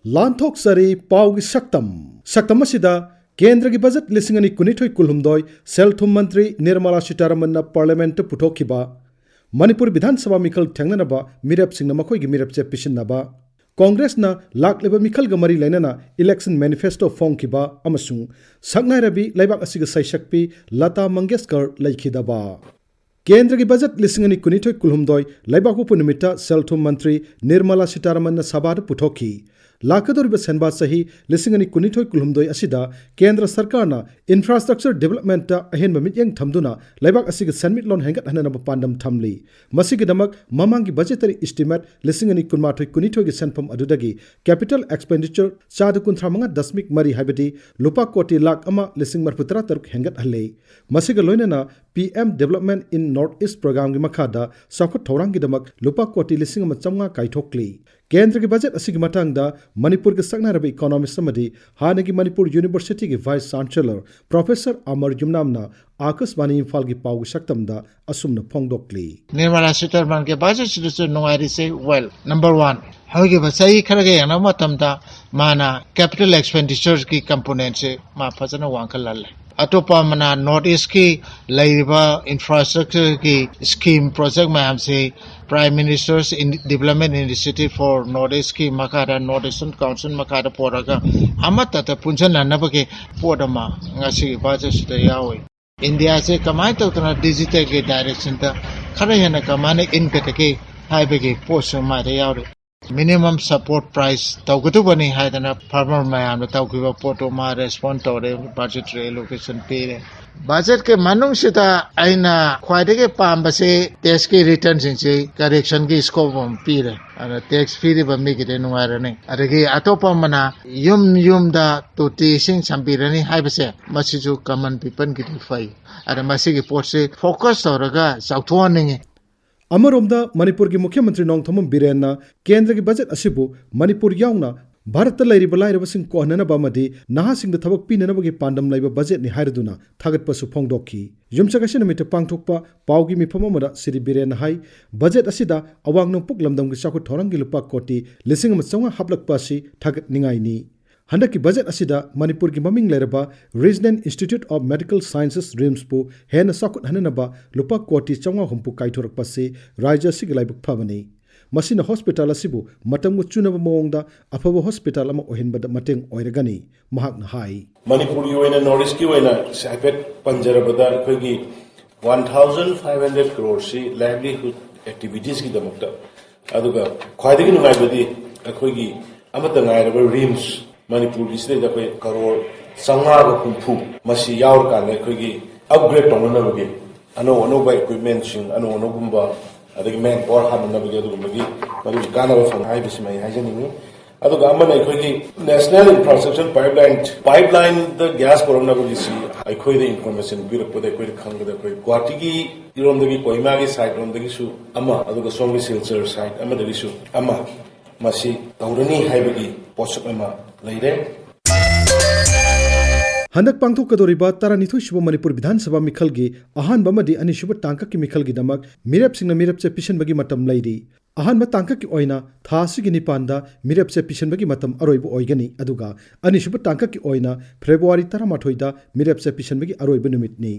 लांथोक सरी पाउगी सक्तम असिदा केंद्र की बजट लिसिंगनी कुनिथोई कुलहुमदोय सेल थुम मंत्री निर्मला सीतारमन पार्लियामेंट पुथोखिबा मणिपुर विधानसभा मिखल थेंगनबा मिरप सिंह मखोई की मिरप चे पिसिनबा कांग्रेस न लाकलेबा मिखल ग मरी लेना इलेक्शन मैनिफेस्टो फोंखिबा अमसुंग सक्नायरबी लैबाक असिग सैशक्पी लता मंगेशकर लैखिदबा केंद्र की बजट लिसिंगनी कुनिथोई कुलहुमदोय लैबाक उपनुमिता सेल थुम मंत्री निर्मला सीतारमन सभाद पुथोखी लाकदोरिब सेनबा सही लिसिंगनी कुनिथोई कुलहुमदोय असिदा केंद्र सरकार न इंफ्रास्ट्रक्चर डेवलपमेंट अहेन मित्यंग थमदुना लैबाक असिग सेनमिटलोन हेंगत हननब पांडम थमली मसिगिदमक ममांगी बजेटरी एस्टिमेट लिसिंगनी कुनमाथोई कुनिथोई की सेनफम अदुदगी कैपिटल एक्सपेंडिचर चाद कुंथ्रामंगा दशमिक मरी हाइबदी लुपा कोटी लाख अमा लिसिंग मरफुतरा तरुक हेंगत हल्ले मसिग लोइनना PM development in North East programme की मखादा सौखत थौरांगीदमक लुपा कोटी लिसिंग अमा चंगा काइथोकली केंद्र की बजट असिगी मतंगदा मणिपुर के सक्नारब इकोनॉमिस्ट समदि हानगी मणिपुर यूनिवर्सिटी की वाइस चांसलर प्रोफेसर अमर जुमनामना आकाशवाणी इम्फाल की पाउ सक्तमदा असुमन फोंगदोकली निर्मला सीतारमन के बजट सिदुसु नुंगाइरि से वेल नंबर 1 हौगे बसाई खरगे याना मतमदा माना कैपिटल एक्सपेंडिचर की कंपोनेंट से मा फजना वांखलाले अतोपा मना नॉर्थ ईस्ट की लाइबा इंफ्रास्ट्रक्चर की स्कीम प्रोजेक्ट मैम से prime ministers development initiative for north east की मकारा नॉर्थ ईस्टर्न काउंसिल मकारा पोरगा अमत पुंजननबगे पोडमा ngasi बजट से यावे इंडिया से कमाई तौतना डिजिटल के डायरेक्शन ता खरा हेना कमाने इनकटके हाइबगे पोस्ट मारे यावे मिनिमम सपोर्ट प्राइस तौगदु बनी हाइदना फार्मर मैम तौगिबा पोटो मा रेस्पॉन्ड तौरे बजट एलोकेशन पेरे बजट के मनुंग सिता आइना ख्वाइदगे पामबसे टैक्स के रिटर्न सिंसे करेक्शन की स्कोप पीरे अरे टैक्स फीरे बम्मी के नुआरने अरेगे अतोपा मना युम दा तोटी सिंग संपीरनी हाइबसे मसिजु कॉमन पीपल की फाई अरे मसी के पोस्ट से फोकस तौरगा साउथवानिंग अमरोमदा मणिपुर की मुख्यमंत्री नोंगथोम बिरेन केंद्र की बजट असिबु मणिपुर याउना भारत लाइरिब लाइरबसिंग कोहननबा मदि नहासिंग द थबक पिननबगी पांडम लाइब बजेट नि हाइरदुना थागतपसु फोंगदोखी युमचगसि नमित पांगथोकपा पाउगी मिफम अमदा सिरि बिरेन हाई बजेट असिदा अवांगनो पुक लमदम गी चाखु थोरंगी लुपा कोटी लिसिंग म चंगा हापलकपासि थागत निंगाइनी हंदक की बजट असिदा मणिपुर की ममिंग लेरबा regional institute of medical sciences RIMS पु हेन साकुत हननबा लुपा कोटी चंगा हुंपु काइथोरकपसि राज्य सिग लाइबक फबनी मसिना हॉस्पिटल असिबु मतंगु चुनब मोंगदा अफब हॉस्पिटल अमा ओहिनबद मतेंग ओइरगनी महाकना हाई मणिपुर योइना नॉर्थ ईस्ट की ओइना साइपेट पंजरबदा अखोगी 1500 करोड़ सी लाइवलीहुड एक्टिविटीज की दमकता अदुगा ख्वाइदगी नुगाइबदी अखोगी अमत नाइरब रिम्स मणिपुर की करोड़ चंगाग हुंफु मसी यावर काने अखोगी अपग्रेड तौननबगे अनो अनोबा इक्विपमेंट सिंग अनो अनोगुंबा अदगी मैन पावर हाननबगे अदुगुंबगी मदु कानब फंग हाइबसि मै हाइजनिंग अदुगा अमन अखोगी नेशनल इंफ्रास्ट्रक्चर पाइपलाइन द गैस पोरमनबगी सी अखोई द इंफॉर्मेशन बिरपदे अखोई खंगदा अखोई गुवाहाटी इरोमदगी कोइमा की साइड रोमदगी सु अमा अदुगा सोंगी सिलचर साइड अमदगी सु अमा मसी तौरनी हाइबगी पोसक अमा लैरे हंदक पांगथोकदोरिबा तारानिथोई सुब मणिपुर विधानसभा मिखलगी अहानबा मदि अनिसुब टांकक की मिखलगी दमक मिरपसिंगना मिरपसे पिसनबगी मतम लैरी अहानबा टांकक की ओइना थासिगी निपानदा मिरपसे पिसनबगी मतम अरोइबो ओइगनी अदुगा अनिसुब टांकक की ओइना फेब्रुवारी 18 दा मिरपसे पिसनबगी अरोइबो निमितनी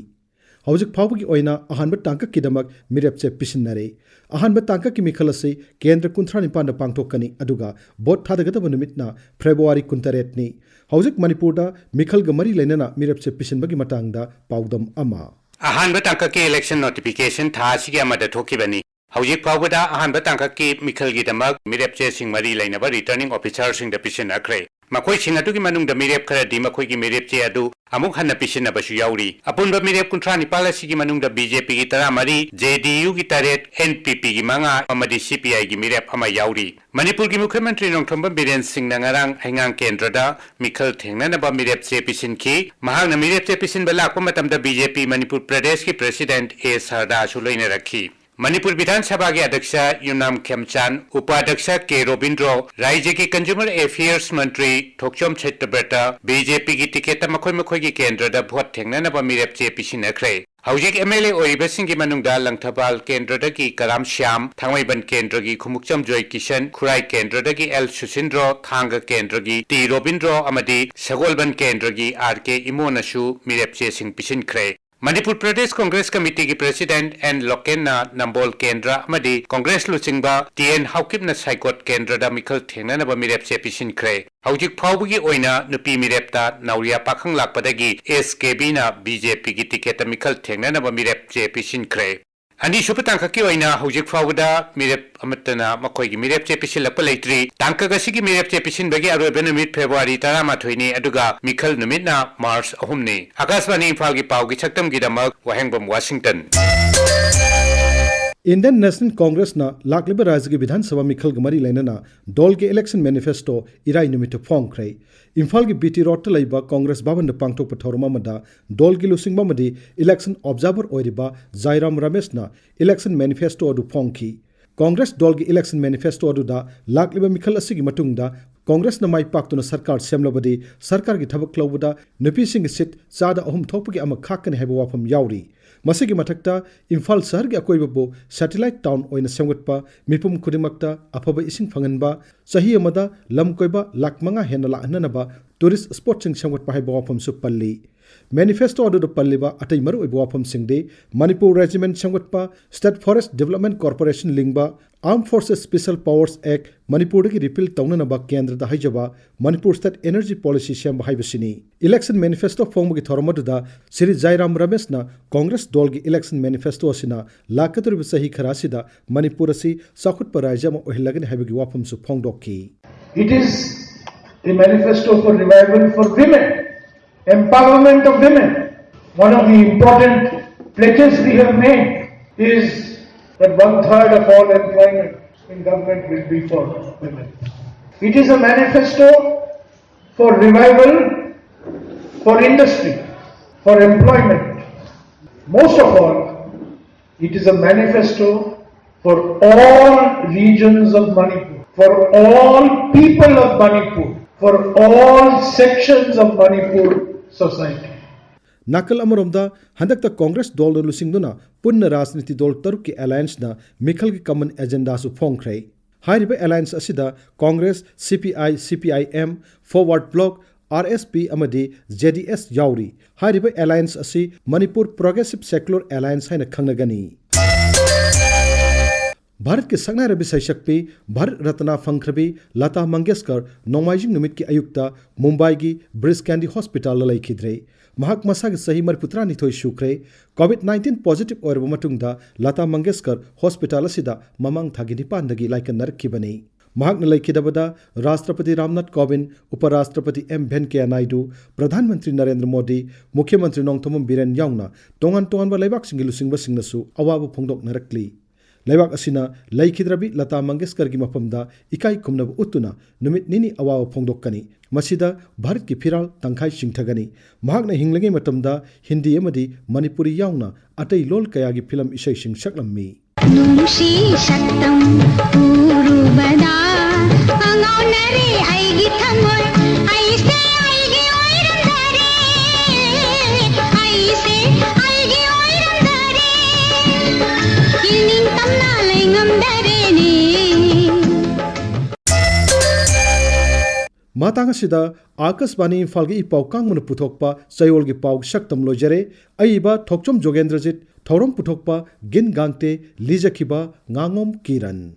हौजिक फाउबगी ओइना अहानबा टांकक की दमक मिरपसे पिसननरे अहानबा टांकक की मिखल असि केंद्र 19 दा पांगथोकनी अदुगा बोट थादगदब निमितना फेब्रुवारी 19 नि हौजिक मणिपुरदा मिखल ग मरी लेनना मिरपसे पिसनबगी मतंगदा पाउदम अमा अहानबा टांकक की इलेक्शन नोटिफिकेशन थासिगी अमदा थोकिबनी हौजिक फाउबदा अहानबा टांकक की मिखल गी दमक मिरपसे सिंग मरी लेनबा रिटर्निंग ऑफिसर सिंग द पिसनअख्रे मखोई सिंग अदुगी मनुंग द मिरप खरदी मखोई की मिरपचे अदु अमुक हन्ना पिसनबसु याउरी अपुनबा मिरप 19 असिगी मनुंग द बीजेपी की 13 जेडीयू की 3 एनपीपी की 5 अमदी सीपीआई की मिरप अमा याउरी मणिपुर की मुख्यमंत्री नोंगथोम बिरेन सिंह नंगरांग हेंगांग केंद्रदा मिखल थेंगनबा मिरप से पिसनखी महांग मिरप से पिसनबा लाको मतमदा बीजेपी मणिपुर प्रदेश की प्रेसिडेंट ए सरदा सुलोइने रखी मणिपुर विधानसभा के अध्यक्ष यूनाम खेमचान, उपाध्यक्ष के रोबिंद्रो, राज्य की कंज्यूमर अफेयर्स मंत्री थोकचोम क्षेत्रब्रत बीजेपी की टिकेट मखोई की केंद्र भोट थेंगननब मिरेपचे पिसिनख्रे। हौजिक एमएलए ओइबसिंगी मनुंगदा लंगथबाल केंद्र की कराम श्याम, थांगमैबन केंद्र की खुमुकचम जोय किशन, खुराई केंद्र की एल सुसिंद्रो, थांग केंद्र की टी रोबिंद्रो अमदी सगोलबन केंद्र की आर.के. इमोनसु मिरेपचे सिंह पिसिनख्रे। मणिपुर प्रदेश कांग्रेस कमिटी की प्रेसिडेंट एन लोकेना नंबोल केंद्र अमदी कांग्रेस लुचिंगबा टीएन हाउकिपना साइकोट केंद्र मिखल थेंगननब मिरेपचे पिसिनख्रे। हौजिक फाउबगी ओइना नुपी मिरेपता नौरिया पाखंग लाकपदगी एसकेबी ना बीजेपी की टिकेट मिखल थेंगननब मिरेपचे पिसिनख्रे। अनीसुब तांककी ओइना हौजिक फाउबदा मिरेप अमतना मखोइगी मिरेपचे पिसिलप लेट्री। तांकगसिगी मिरेपचे पिसिनबगी अरोइबा नुमित फेब्रुवारी 18 नि अदुगा मिखल नुमितना मार्च 3 नि। आकाशवाणी इम्फाल की पाउगी छक्तमगिदमक वाहेंगबम वाशिंगटन। इंडियन नेशनल कांग्रेस ना लाकलिबा राज्य की विधानसभा मिखल गमरी लेना दल के इलेक्शन मैनिफेस्टो इराई नुमित फोंख्रे। इम्फाल की बीटी रोड लेबा कांग्रेस भवन पांगथोकप थौरमदा दल की लुसिंगबमदी इलेक्शन ऑब्जर्वर ओइरिबा जायराम रमेश ना इलेक्शन मैनिफेस्टो अदु फोंखी। कांग्रेस दल की इलेक्शन मैनिफेस्टो अदुदा लाकलिबा मिखल असिगी मतुंगदा कांग्रेस माई पाक्तुना सरकार सेमलबदी सरकार की थबक लौबदा नुपीसिंग सीट चादा अहुम थोपगी अमा खाकने हैबा वाफम याउरी। मसिगी मथक्ता इम्फाल शहर की अकोइबबो सैटेलाइट टाउन ओइना सेमगटपा मिपुम खुदिमक्ता अफबा इसिंग फंगनबा चही अमदा लम कोइबा लाख मंगा हेना लाहननबा टूरिस्ट स्पॉट सिंग सेमगटपा हैबा वाफम सु पल्ली। मैनिफेस्टो अदुद पल्लिबा अतै मरु ओइबा वाफम सिंगदे मणिपुर रेजिमेंट सेमगटपा स्टेट फॉरेस्ट डेवलपमेंट कॉर्पोरेशन लिंगबा armed forces special powers act Manipur की रिपील तौननबा केंद्र दा हाइजबा मणिपुर स्टेट एनर्जी पॉलिसी सेम हाइबसिनी। इलेक्शन मैनिफेस्टो फोंगबगी थोरमदुदा श्री जायराम रमेश ना कांग्रेस दल की इलेक्शन मैनिफेस्टो असिना लाकतुरब सही खरासिदा मणिपुर असि साखुत राज्य में ओहिलगन हैबगी वाफम सु फोंगदोकी। It is a manifesto for revival for women, empowerment of women. One of the important pledges we have made is that 1/3 of all employment in government will be for women. It is a manifesto for revival, for industry, for employment. Most of all, it is a manifesto for all regions of Manipur, for all people of Manipur, for all sections of Manipur society. नाकल अमरोमदा हंदक Congress दल लुसिंगदुना पुन्न राजनीति दल तरुक की alliance ना मिखल की common agenda सु फोंख्रे। हाइरिबे अलायंस असिदा कांग्रेस सीपीआई सीपीआईएम फॉरवर्ड ब्लॉक आरएसपी अमदी जेडीएस याउरी। हाइरिबे अलायंस असि मणिपुर प्रोग्रेसिव सेक्युलर अलायंस हैना खंगनगनी। भारत के सकनारबी सैसक्पी भारत रत्ना फंख्रबी लता मंगेशकर नोमाइजिंग नुमित की अयुक्ता मुंबई की ब्रिज कैंडी हॉस्पिटल लैखिद्रे। महाक मसाग सही मरपुत्रा निथोई सुख्रे। कोविड-19 positive ओरब मतुंगदा Lata Mangeshkar hospital असिदा ममंग थागी निपानदगी lichen नरखिबनी। महाक लैखिदबदा राष्ट्रपति रामनाथ कोविंद, उपराष्ट्रपति एम वेंकैया नायडू, प्रधानमंत्री नरेंद्र मोदी, मुख्यमंत्री नोंगथोम बिरेन याउना तोंगान तोंगान लैबाक सिंगी लुसिंगबसिंगनसु अवाब फोंदोकनरक्ली। लैबाक असिना लैखिद्रबी लता मंगेशकर की मफमदा इकाई खुमनब उतुना नुमित निनी अवाब फोंदोकनी। मसिदा भारत की फिराल तंखाई सिंथगनी। महाकना हिंगलगे मतमदा हिंदी अमदी मणिपुरी याउना अतै लोल कया की फिल्म इशै सिंग सकलम्मी। नुमशी शक्तम पुरुबदा अंगाव नरे आईगी थमोय आईसे आईगी ओइरंदरे आईसे आईगी ओइरंदरे किनिन तमना लैंगम दरेनी। मातांग सिदा आकाशवाणी इम्फाल की इपाव कांगमन पुथोकपा चयोल की पाव शक्तम लोजरे। अइबा थोकचोम जोगेंद्रजित थौरम पुथोकपा गिन गांगते लीजखिबा ngangom kiran।